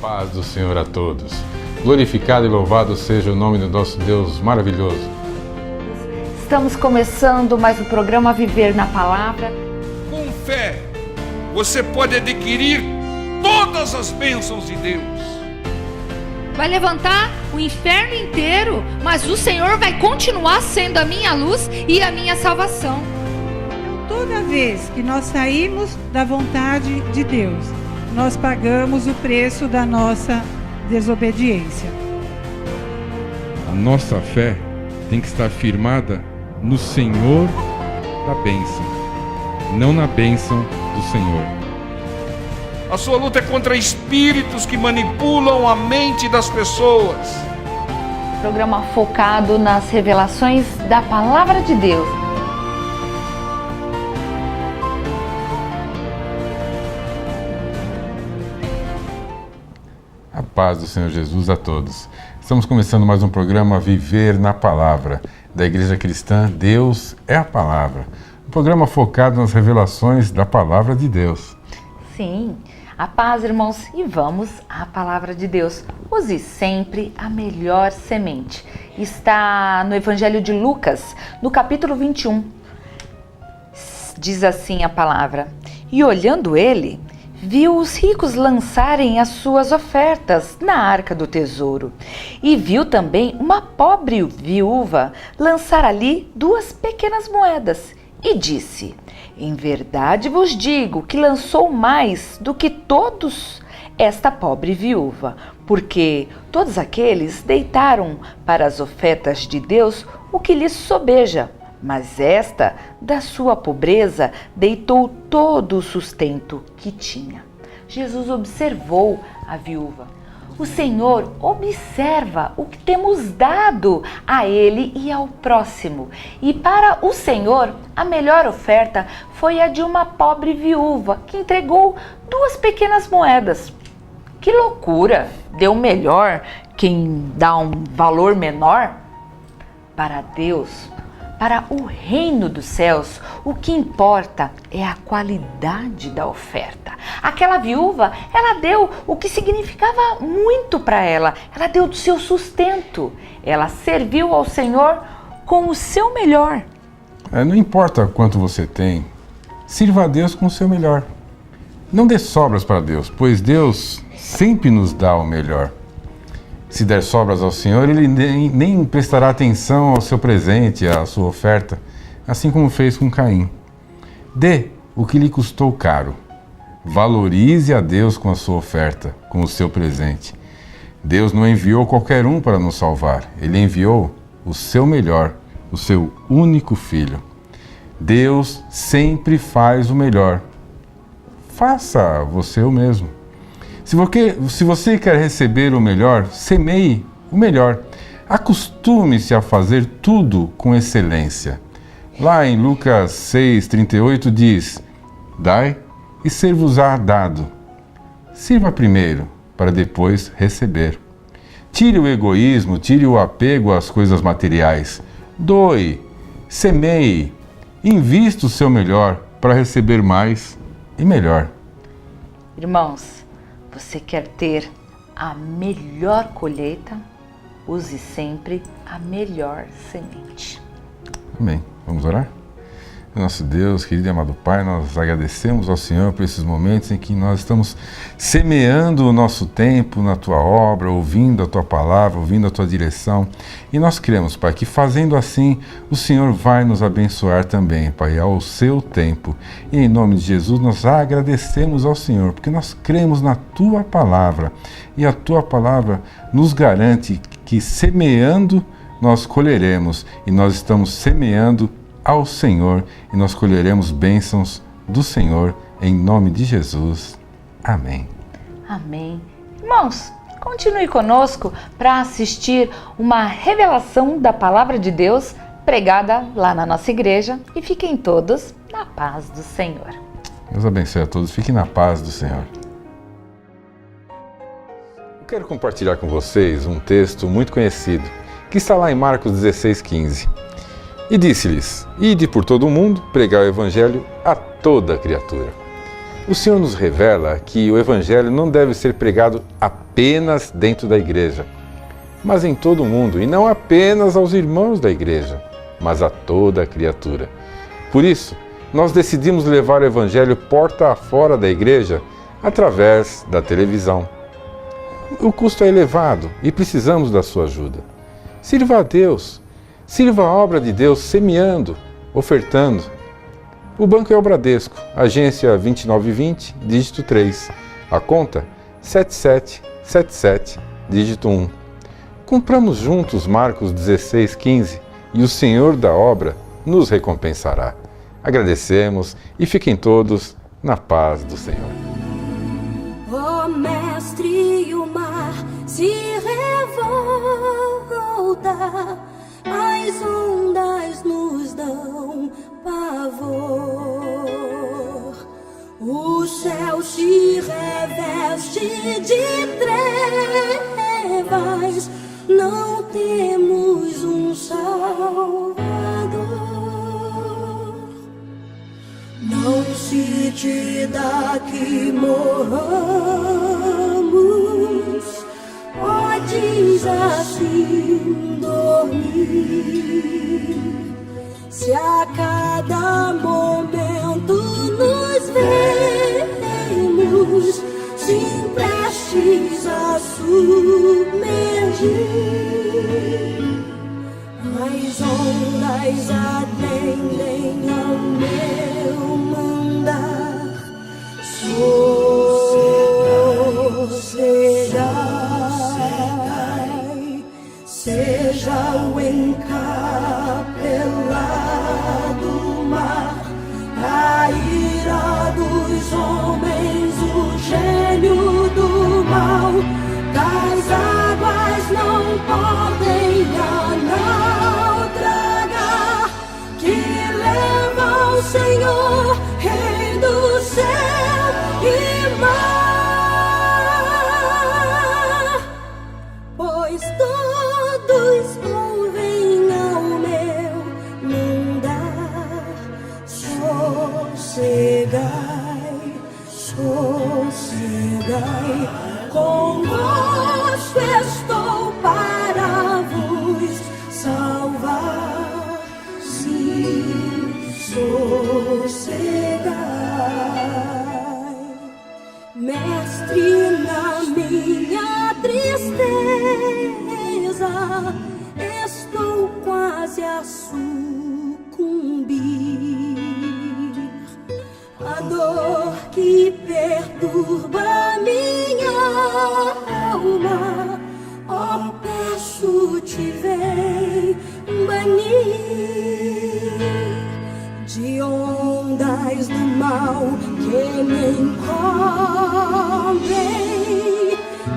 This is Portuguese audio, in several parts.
Paz do Senhor a todos. Glorificado e louvado seja o nome do nosso Deus maravilhoso. Estamos começando mais um programa Viver na Palavra. Com fé, você pode adquirir todas as bênçãos de Deus. Vai levantar o inferno inteiro, mas o Senhor vai continuar sendo a minha luz e a minha salvação. Toda vez que nós saímos da vontade de Deus, nós pagamos o preço da nossa desobediência. A nossa fé tem que estar firmada no Senhor da bênção, não na bênção do Senhor. A sua luta é contra espíritos que manipulam a mente das pessoas. Programa focado nas revelações da Palavra de Deus. A paz do Senhor Jesus a todos. Estamos começando mais um programa Viver na Palavra, da Igreja Cristã Deus é a Palavra. Um programa focado nas revelações da Palavra de Deus. Sim, a paz, irmãos, e vamos à Palavra de Deus. Use sempre a melhor semente. Está no Evangelho de Lucas, no capítulo 21. Diz assim a palavra: E olhando ele, viu os ricos lançarem as suas ofertas na arca do tesouro. E viu também uma pobre viúva lançar ali 2 pequenas moedas. E disse: Em verdade vos digo que lançou mais do que todos esta pobre viúva, porque todos aqueles deitaram para as ofertas de Deus o que lhes sobeja. Mas esta, da sua pobreza, deitou todo o sustento que tinha. Jesus observou a viúva. O Senhor observa o que temos dado a Ele e ao próximo. E para o Senhor, a melhor oferta foi a de uma pobre viúva que entregou 2 pequenas moedas. Que loucura! Deu melhor quem dá um valor menor? Para Deus, para o reino dos céus, o que importa é a qualidade da oferta. Aquela viúva, ela deu o que significava muito para ela. Ela deu do seu sustento. Ela serviu ao Senhor com o seu melhor. Não importa quanto você tem, sirva a Deus com o seu melhor. Não dê sobras para Deus, pois Deus sempre nos dá o melhor. Se der sobras ao Senhor, Ele nem prestará atenção ao seu presente, à sua oferta, assim como fez com Caim. Dê o que lhe custou caro. Valorize a Deus com a sua oferta, com o seu presente. Deus não enviou qualquer um para nos salvar. Ele enviou o seu melhor, o seu único Filho. Deus sempre faz o melhor. Faça você o mesmo. Se você quer receber o melhor, semeie o melhor. Acostume-se a fazer tudo com excelência. Lá em Lucas 6:38 diz: Dai e ser-vos-á dado. Sirva primeiro, para depois receber. Tire o egoísmo, tire o apego às coisas materiais. Doe, semeie, invista o seu melhor para receber mais e melhor. Irmãos, você quer ter a melhor colheita? Use sempre a melhor semente. Amém. Vamos orar? Nosso Deus, querido e amado Pai, nós agradecemos ao Senhor por esses momentos em que nós estamos semeando o nosso tempo na Tua obra, ouvindo a Tua palavra, ouvindo a Tua direção. E nós cremos, Pai, que fazendo assim, o Senhor vai nos abençoar também, Pai, ao seu tempo. E em nome de Jesus, nós agradecemos ao Senhor, porque nós cremos na Tua palavra. E a Tua palavra nos garante que semeando, nós colheremos. E nós estamos semeando ao Senhor e nós colheremos bênçãos do Senhor em nome de Jesus. Amém. Amém. Irmãos, continue conosco para assistir uma revelação da Palavra de Deus pregada lá na nossa igreja e fiquem todos na paz do Senhor. Deus abençoe a todos. Fiquem na paz do Senhor. Eu quero compartilhar com vocês um texto muito conhecido que está lá em Marcos 16:15. E disse-lhes: Ide por todo o mundo, pregai o evangelho a toda criatura. O Senhor nos revela que o Evangelho não deve ser pregado apenas dentro da igreja, mas em todo o mundo, e não apenas aos irmãos da igreja, mas a toda a criatura. Por isso, nós decidimos levar o Evangelho porta afora da igreja através da televisão. O custo é elevado e precisamos da sua ajuda. Sirva a Deus, sirva a obra de Deus semeando, ofertando. O banco é o Bradesco, agência 2920, dígito 3. A conta 7777, dígito 1. Cumpramos juntos Marcos 16:15 e o Senhor da obra nos recompensará. Agradecemos e fiquem todos na paz do Senhor. Ó Mestre, o mar se revolta, as ondas nos dão pavor. O céu se reveste de trevas, não temos um Salvador. Não se te dá que morramos, podes assim dormir. Se a cada momento nos vemos, sim, prestes a submergir, as ondas atendem ao meu mandar. Sossegai, seja o encapelado mar, a ira dos homens, o gênio do mal, das águas não podem naufragar, que leva o Senhor, Rei do céu e mar, pois todos ouvem ao meu mandar. Sossegai, sossegai, convosco estou para vos salvar. Sim, sossegai, Mestre, na minha tristeza estou quase a sucumbir. A dor que perturba minha alma, ó, peço-te, vem banir de ondas do mal que me encobrem.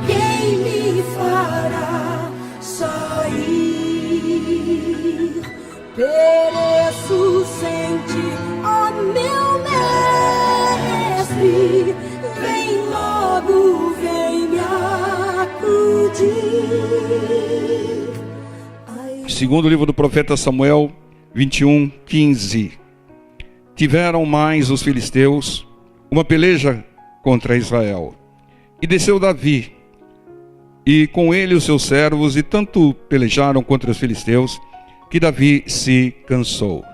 Quem me fará sair? Pereço sem ti, ó meu Mestre, vem logo, vem me acudir. Segundo livro do profeta Samuel 21:15. Tiveram mais os filisteus uma peleja contra Israel. E desceu Davi, e com ele os seus servos, e tanto pelejaram contra os filisteus, que Davi se cansou.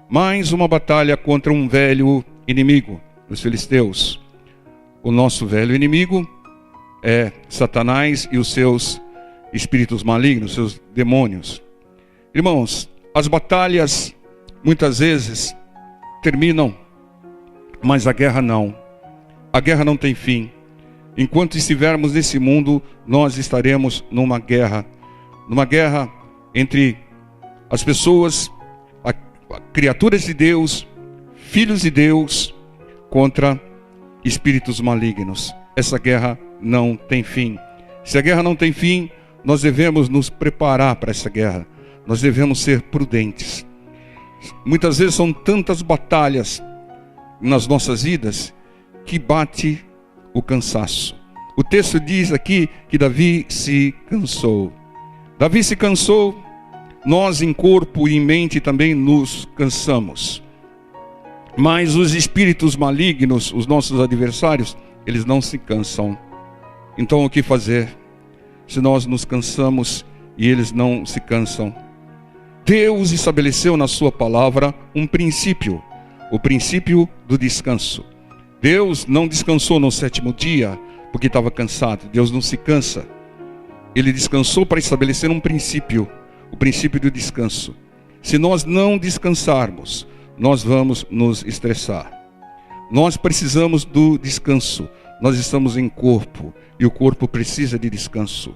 Mais uma batalha contra um velho inimigo, os filisteus. O nosso velho inimigo é Satanás e os seus espíritos malignos, seus demônios. Irmãos, as batalhas muitas vezes terminam, mas a guerra não. A guerra não tem fim. Enquanto estivermos nesse mundo, nós estaremos numa guerra entre as pessoas, criaturas de Deus, filhos de Deus, contra espíritos malignos. Essa guerra não tem fim. Se a guerra não tem fim, nós devemos nos preparar para essa guerra. Nós devemos ser prudentes. Muitas vezes são tantas batalhas nas nossas vidas que bate o cansaço. O texto diz aqui que Davi se cansou. Davi se cansou, nós em corpo e em mente também nos cansamos. Mas os espíritos malignos, os nossos adversários, eles não se cansam. Então o que fazer? Se nós nos cansamos e eles não se cansam. Deus estabeleceu na sua palavra um princípio, o princípio do descanso. Deus não descansou no 7º dia porque estava cansado. Deus não se cansa. Ele descansou para estabelecer um princípio, o princípio do descanso. Se nós não descansarmos, nós vamos nos estressar. Nós precisamos do descanso. Nós estamos em corpo e o corpo precisa de descanso.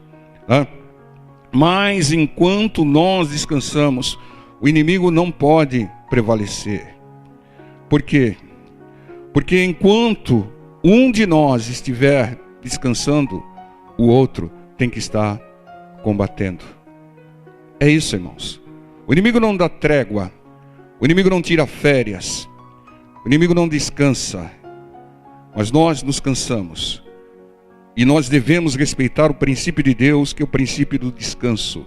Mas enquanto nós descansamos, o inimigo não pode prevalecer. Por quê? Porque enquanto um de nós estiver descansando, o outro tem que estar combatendo. É isso, irmãos. O inimigo não dá trégua. O inimigo não tira férias. O inimigo não descansa. Mas nós nos cansamos. E nós devemos respeitar o princípio de Deus, que é o princípio do descanso.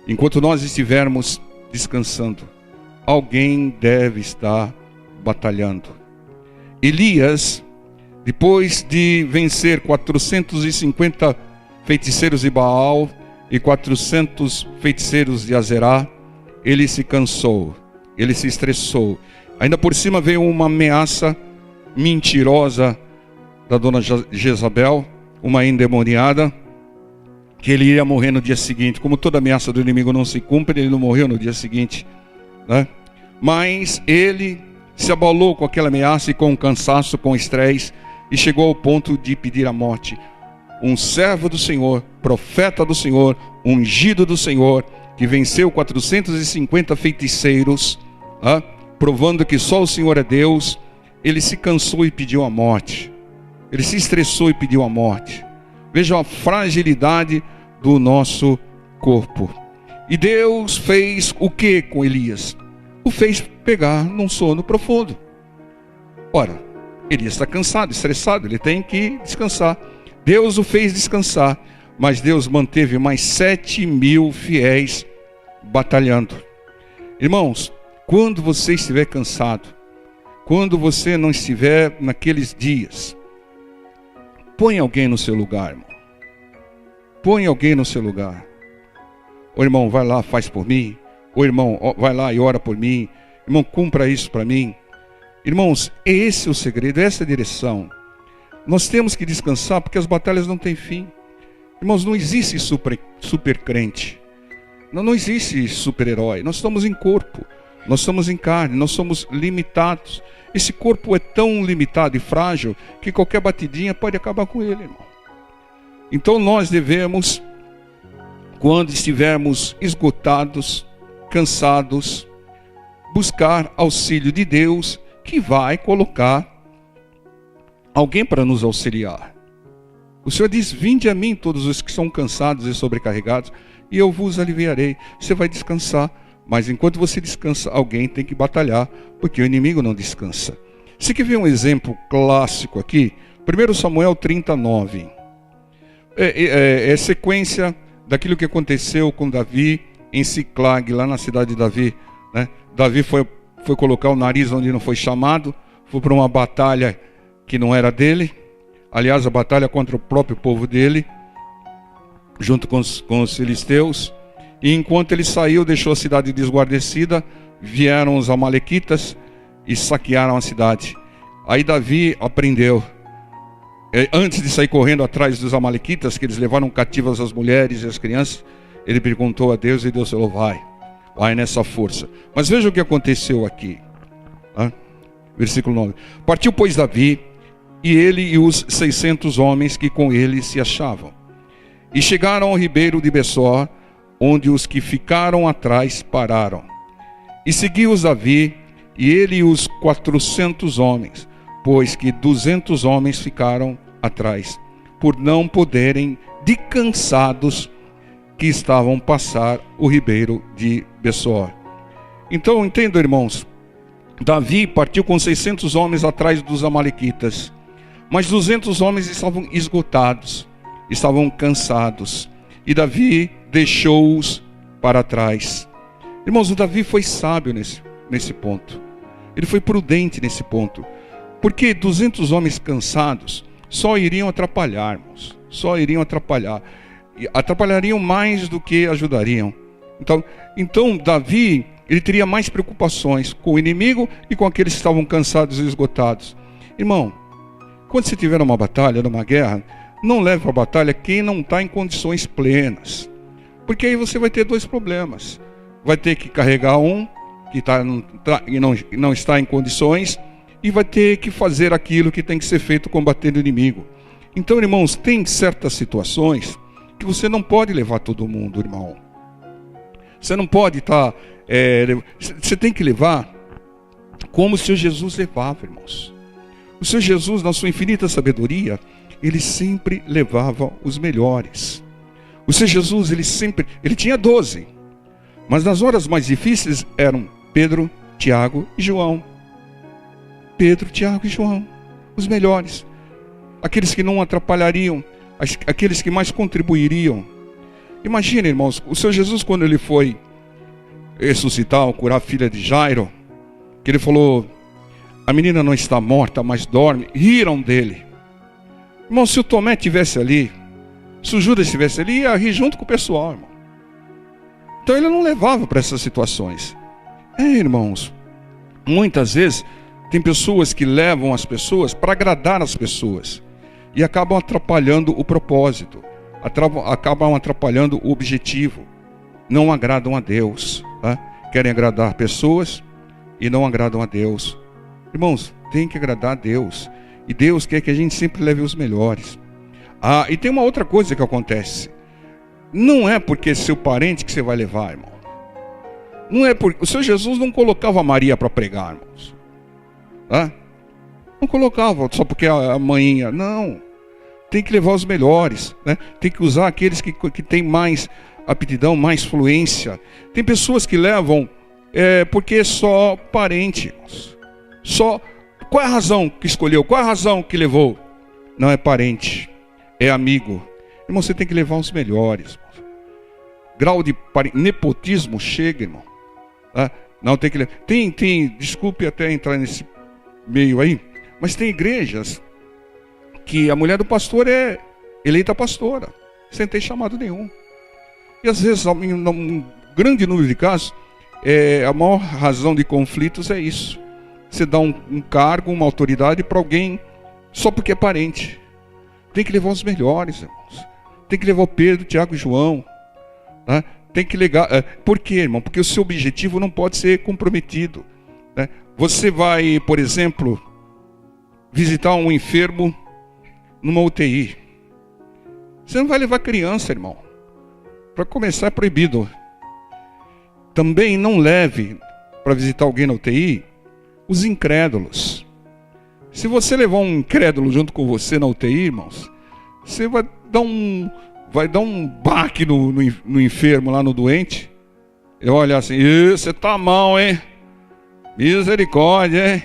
Enquanto nós estivermos descansando, alguém deve estar batalhando. Elias, depois de vencer 450 feiticeiros de Baal e 400 feiticeiros de Azerá, ele se cansou, ele se estressou. Ainda por cima veio uma ameaça mentirosa da dona Jezabel, uma endemoniada, que ele iria morrer no dia seguinte. Como toda ameaça do inimigo não se cumpre, ele não morreu no dia seguinte, né? Mas ele se abalou com aquela ameaça e com o cansaço, com o estresse, e chegou ao ponto de pedir a morte. Um servo do Senhor, profeta do Senhor, ungido do Senhor, que venceu 450 feiticeiros, provando que só o Senhor é Deus, ele se cansou e pediu a morte. Ele se estressou e pediu a morte. Veja a fragilidade do nosso corpo. E Deus fez o que com Elias? O fez pegar num sono profundo. Ora, Elias está cansado, estressado, ele tem que descansar. Deus o fez descansar, mas Deus manteve mais 7.000 fiéis batalhando. Irmãos, quando você estiver cansado, quando você não estiver naqueles dias, põe alguém no seu lugar, irmão. Põe alguém no seu lugar. Ô irmão, vai lá, faz por mim. Ô irmão, vai lá e ora por mim. Irmão, cumpra isso para mim. Irmãos, esse é o segredo, essa é a direção. Nós temos que descansar porque as batalhas não têm fim. Irmãos, não existe super crente. Não existe super-herói. Nós estamos em corpo. Nós estamos em carne. Nós somos limitados. Esse corpo é tão limitado e frágil que qualquer batidinha pode acabar com ele, irmão. Então nós devemos, quando estivermos esgotados, cansados, buscar auxílio de Deus, que vai colocar alguém para nos auxiliar. O Senhor diz: vinde a mim todos os que são cansados e sobrecarregados, e eu vos aliviarei. Você vai descansar, mas enquanto você descansa, alguém tem que batalhar, porque o inimigo não descansa. Você quer ver um exemplo clássico aqui? 1 Samuel 39. É sequência daquilo que aconteceu com Davi em Siclag, lá na cidade de Davi, né? Davi foi colocar o nariz onde não foi chamado, foi para uma batalha que não era dele. Aliás, a batalha contra o próprio povo dele, junto com os filisteus. E enquanto ele saiu, deixou a cidade desguarnecida, vieram os amalequitas e saquearam a cidade. Aí Davi aprendeu. Antes de sair correndo atrás dos amalequitas, que eles levaram cativas as mulheres e as crianças, ele perguntou a Deus e Deus falou: vai nessa força. Mas veja o que aconteceu aqui. Versículo 9. Partiu, pois, Davi, e ele e os 600 homens que com ele se achavam. E chegaram ao ribeiro de Besor, onde os que ficaram atrás pararam. E seguiu-os Davi, e ele e os 400 homens, pois que 200 homens ficaram atrás, por não poderem, de cansados, que estavam passar o ribeiro de Besor. Então, entendo, irmãos, Davi partiu com 600 homens atrás dos amalequitas, mas 200 homens estavam esgotados, estavam cansados, e Davi deixou-os para trás. Irmãos, o Davi foi sábio nesse ponto. Ele foi prudente nesse ponto. Porque 200 homens cansados só iriam atrapalhar, irmãos. Só iriam atrapalhar. E atrapalhariam mais do que ajudariam. Então Davi, ele teria mais preocupações com o inimigo e com aqueles que estavam cansados e esgotados. Irmão, quando você tiver uma batalha, numa guerra, não leve para a batalha quem não está em condições plenas. Porque aí você vai ter dois problemas. Vai ter que carregar um que não está em condições, e vai ter que fazer aquilo que tem que ser feito combatendo o inimigo. Então, irmãos, tem certas situações que você não pode levar todo mundo, irmão. Você não pode estar... você tem que levar como o Senhor Jesus levava, irmãos. O Senhor Jesus, na sua infinita sabedoria, ele sempre levava os melhores. O Senhor Jesus, ele tinha 12. Mas nas horas mais difíceis eram Pedro, Tiago e João. Pedro, Tiago e João, os melhores. Aqueles que não atrapalhariam, aqueles que mais contribuiriam. Imagina, irmãos, o Senhor Jesus, quando ele foi ressuscitar ou curar a filha de Jairo, que ele falou, a menina não está morta, mas dorme, riram dele. Irmão, se o Tomé estivesse ali, se o Judas estivesse ali, ia rir junto com o pessoal, irmão. Então ele não levava para essas situações. Irmãos, muitas vezes tem pessoas que levam as pessoas para agradar as pessoas e acabam atrapalhando o propósito, acabam atrapalhando o objetivo, não agradam a Deus, tá? Querem agradar pessoas e não agradam a Deus. Irmãos, tem que agradar a Deus, e Deus quer que a gente sempre leve os melhores. E tem uma outra coisa que acontece, não é porque é seu parente que você vai levar, irmão. Não é porque o Senhor Jesus não colocava Maria para pregar, irmãos. Tá? Não colocava só porque a mãinha. Não. Tem que levar os melhores, né? Tem que usar aqueles que têm mais aptidão, mais fluência. Tem pessoas que levam porque é só parente, irmãos. Só. Qual é a razão que escolheu? Qual é a razão que levou? Não é parente, é amigo. Irmão, você tem que levar os melhores, irmão. Grau de nepotismo chega, irmão. Não tem que levar. Desculpe até entrar nesse meio aí, mas tem igrejas que a mulher do pastor é eleita pastora, sem ter chamado nenhum. E às vezes, em um grande número de casos, a maior razão de conflitos é isso. Você dá um cargo, uma autoridade para alguém só porque é parente. Tem que levar os melhores, irmãos. Tem que levar o Pedro, Tiago e João. Tá? Tem que ligar. Por quê, irmão? Porque o seu objetivo não pode ser comprometido. Né? Você vai, por exemplo, visitar um enfermo numa UTI. Você não vai levar criança, irmão. Para começar, é proibido. Também não leve para visitar alguém na UTI os incrédulos. Se você levar um incrédulo junto com você na UTI, irmãos, você vai dar um baque no enfermo, lá no doente. Ele vai olhar assim, você tá mal, hein? Misericórdia, hein?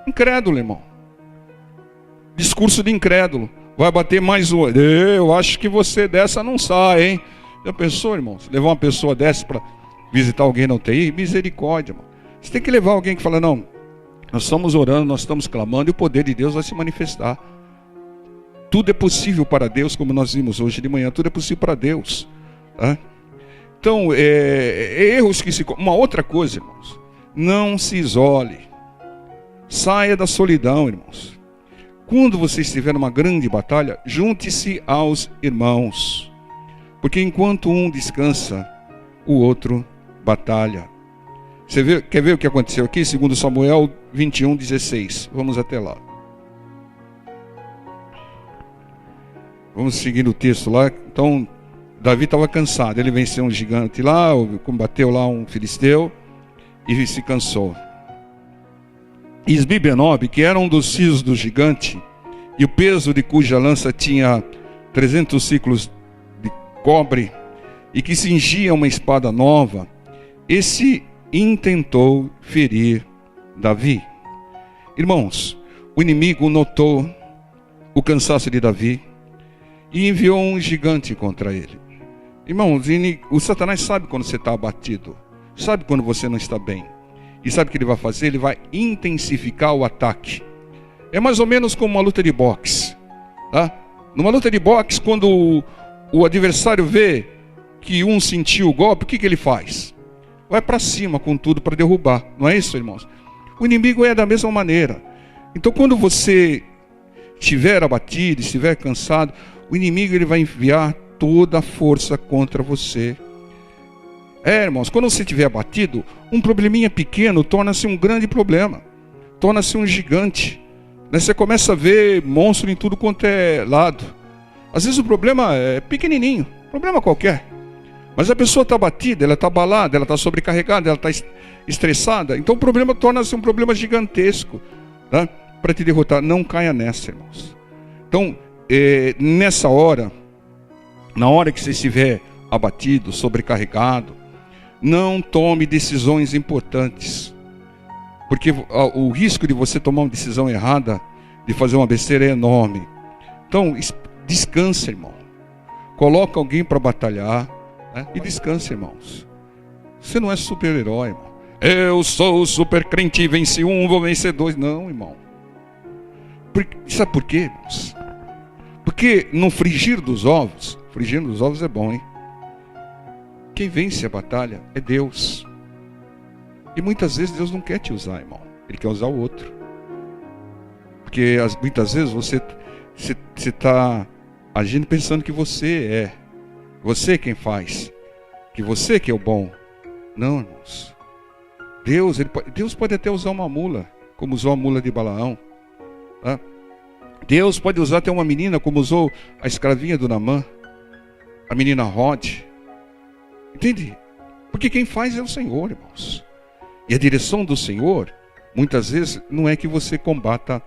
Incrédulo, irmão. Discurso de incrédulo. Vai bater mais um. Eu acho que você dessa não sai, hein? Já pensou, irmão? Se levar uma pessoa dessa para visitar alguém na UTI, misericórdia, irmão. Você tem que levar alguém que fala, não, nós estamos orando, nós estamos clamando e o poder de Deus vai se manifestar. Tudo é possível para Deus, como nós vimos hoje de manhã, tudo é possível para Deus. Tá? Então, erros que se... Uma outra coisa, irmãos, não se isole. Saia da solidão, irmãos. Quando você estiver numa grande batalha, junte-se aos irmãos. Porque enquanto um descansa, o outro batalha. Quer ver o que aconteceu aqui? 2 Samuel 21, 16. Vamos até lá. Vamos seguir o texto lá. Então, Davi estava cansado. Ele venceu um gigante lá, combateu lá um filisteu e se cansou. Isbi-Benob, que era um dos filhos do gigante, e o peso de cuja lança tinha 300 ciclos de cobre, e que cingia uma espada nova, esse intentou ferir Davi. Irmãos, o inimigo notou o cansaço de Davi e enviou um gigante contra ele. Irmãos, o Satanás sabe quando você está abatido, sabe quando você não está bem. E sabe o que ele vai fazer? Ele vai intensificar o ataque. É mais ou menos como uma luta de boxe, tá? Numa luta de boxe, quando o adversário vê que um sentiu o golpe, o que ele faz? Vai para cima com tudo para derrubar. Não é isso, irmãos? O inimigo é da mesma maneira. Então, quando você estiver abatido, estiver cansado, o inimigo ele vai enviar toda a força contra você. Irmãos, quando você estiver abatido, um probleminha pequeno torna-se um grande problema. Torna-se um gigante. Você começa a ver monstro em tudo quanto é lado. Às vezes o problema é pequenininho, problema qualquer. Mas a pessoa está abatida, ela está abalada, ela está sobrecarregada, ela está estressada. Então o problema torna-se um problema gigantesco, tá? Para te derrotar. Não caia nessa, irmãos. Então, nessa hora, na hora que você estiver abatido, sobrecarregado, não tome decisões importantes. Porque o risco de você tomar uma decisão errada, de fazer uma besteira, é enorme. Então, descansa, irmão. Coloca alguém para batalhar, né? E descansa, irmãos. Você não é super-herói, irmão. Eu sou super crente e venci um, vou vencer dois. Não, irmão. Sabe por quê, irmãos? Porque no frigir dos ovos é bom, hein? Quem vence a batalha é Deus. E muitas vezes Deus não quer te usar, irmão. Ele quer usar o outro. Porque muitas vezes você está agindo pensando que você é quem faz, que você que é o bom. Não, irmãos. Deus pode até usar uma mula, como usou a mula de Balaão. Tá? Deus pode usar até uma menina, como usou a escravinha do Naamã, a menina Rod. Entende? Porque quem faz é o Senhor, irmãos. E a direção do Senhor, muitas vezes, não é que você combata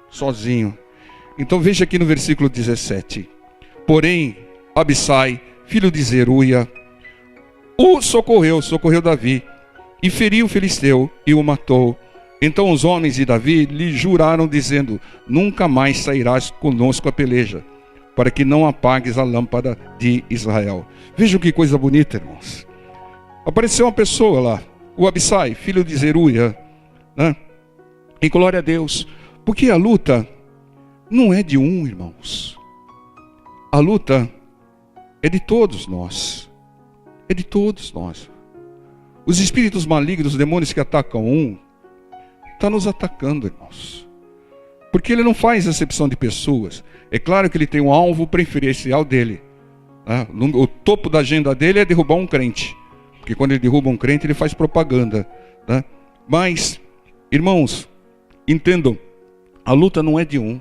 sozinho. Então veja aqui no versículo 17. Porém, Abissai, filho de Zeruia, socorreu Davi, e feriu o filisteu e o matou. Então os homens de Davi lhe juraram, dizendo: nunca mais sairás conosco a peleja, para que não apagues a lâmpada de Israel. Vejam que coisa bonita, irmãos. Apareceu uma pessoa lá, o Abissai, filho de Zeruia, né? E glória a Deus, porque a luta não é de um, irmãos. A luta é de todos nós. É de todos nós. Os espíritos malignos, os demônios que atacam estão nos atacando, irmãos. Porque ele não faz acepção de pessoas. É claro que ele tem um alvo preferencial dele, né? O topo da agenda dele é derrubar um crente. Porque quando ele derruba um crente, ele faz propaganda, né? Mas, irmãos, entendam, a luta não é de um,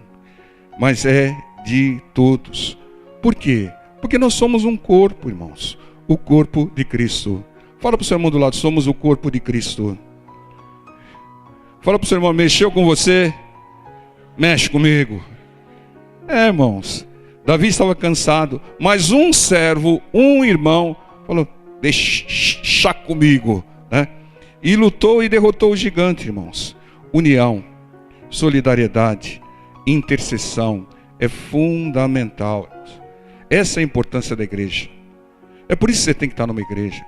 mas é de todos. Por quê? Porque nós somos um corpo, irmãos. O corpo de Cristo. Fala para o seu irmão do lado, somos o corpo de Cristo. Fala para o seu irmão, mexeu com você? Mexe comigo. Irmãos, Davi estava cansado, mas um servo, um irmão, falou: deixa comigo, né? E lutou e derrotou o gigante, irmãos. União, solidariedade, intercessão é fundamental. Essa é a importância da igreja. É por isso que você tem que estar numa igreja.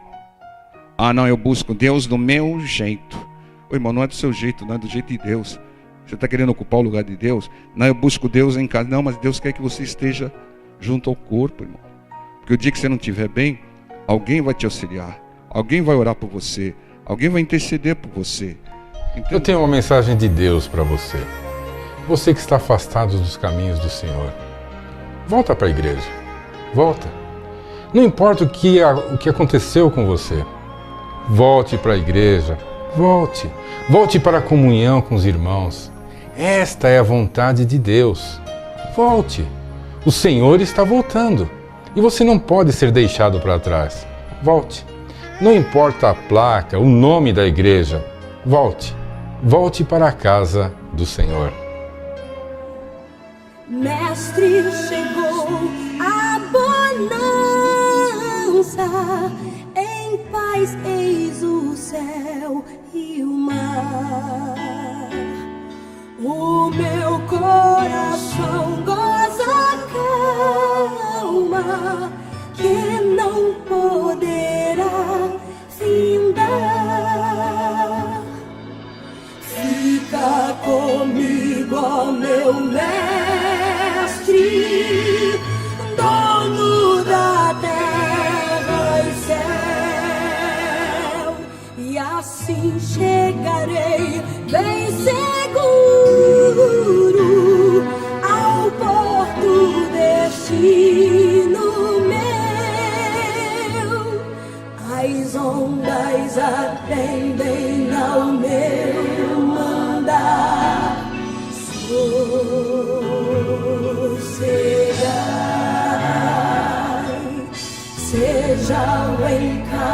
Ah, não, eu busco Deus do meu jeito. Ô, irmão, não é do seu jeito, não é do jeito de Deus. Você está querendo ocupar o lugar de Deus? Não, eu busco Deus em casa. Não, mas Deus quer que você esteja junto ao corpo, irmão. Porque o dia que você não estiver bem, alguém vai te auxiliar. Alguém vai orar por você. Alguém vai interceder por você. Entende? Eu tenho uma mensagem de Deus para você. Você que está afastado dos caminhos do Senhor. Volta para a igreja. Volta. Não importa o que aconteceu com você. Volte para a igreja. Volte. Volte para a comunhão com os irmãos. Esta é a vontade de Deus. Volte. O Senhor está voltando. E você não pode ser deixado para trás. Volte. Não importa a placa, o nome da igreja. Volte. Volte para a casa do Senhor. Mestre, chegou a bonança, em paz eis o céu e o mar. O meu coração goza calma, que não poderá findar. comigo, ó meu mestre, dono da terra e céu, e assim chegarei bem seguro ao porto destino meu. As ondas atendem ao meu mandar. Sossegai, seja o encapelado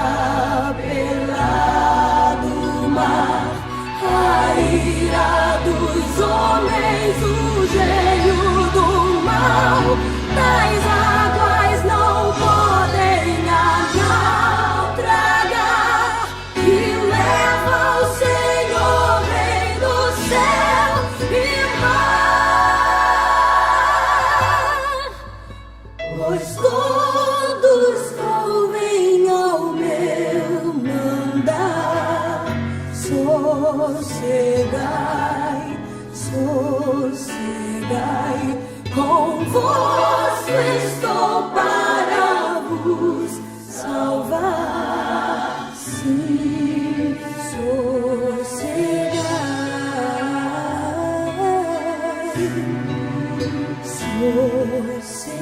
mar, a ira dos homens, o gênio do mal, das águas não podem naufragar, e leva o Senhor, Rei do céu e mar, pois todos ouvem ao meu mandar. Sossegai, sossegai, convosco estou para vos salvar. Sim, sossegai, sossegai.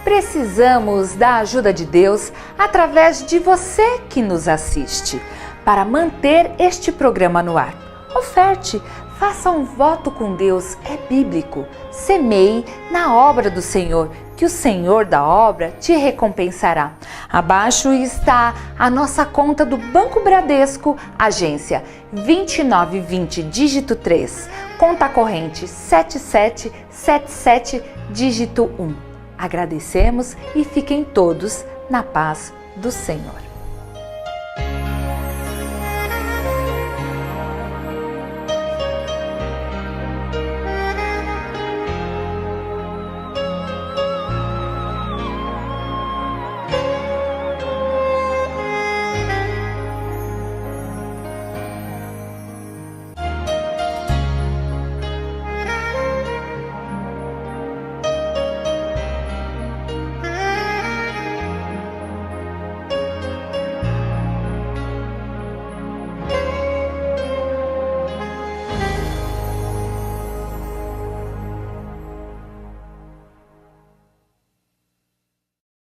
Precisamos da ajuda de Deus através de você que nos assiste, para manter este programa no ar. Oferte, faça um voto com Deus, é bíblico. Semeie na obra do Senhor, que o Senhor da obra te recompensará. Abaixo está a nossa conta do Banco Bradesco, agência 2920, dígito 3, conta corrente 7777, dígito 1. Agradecemos e fiquem todos na paz do Senhor.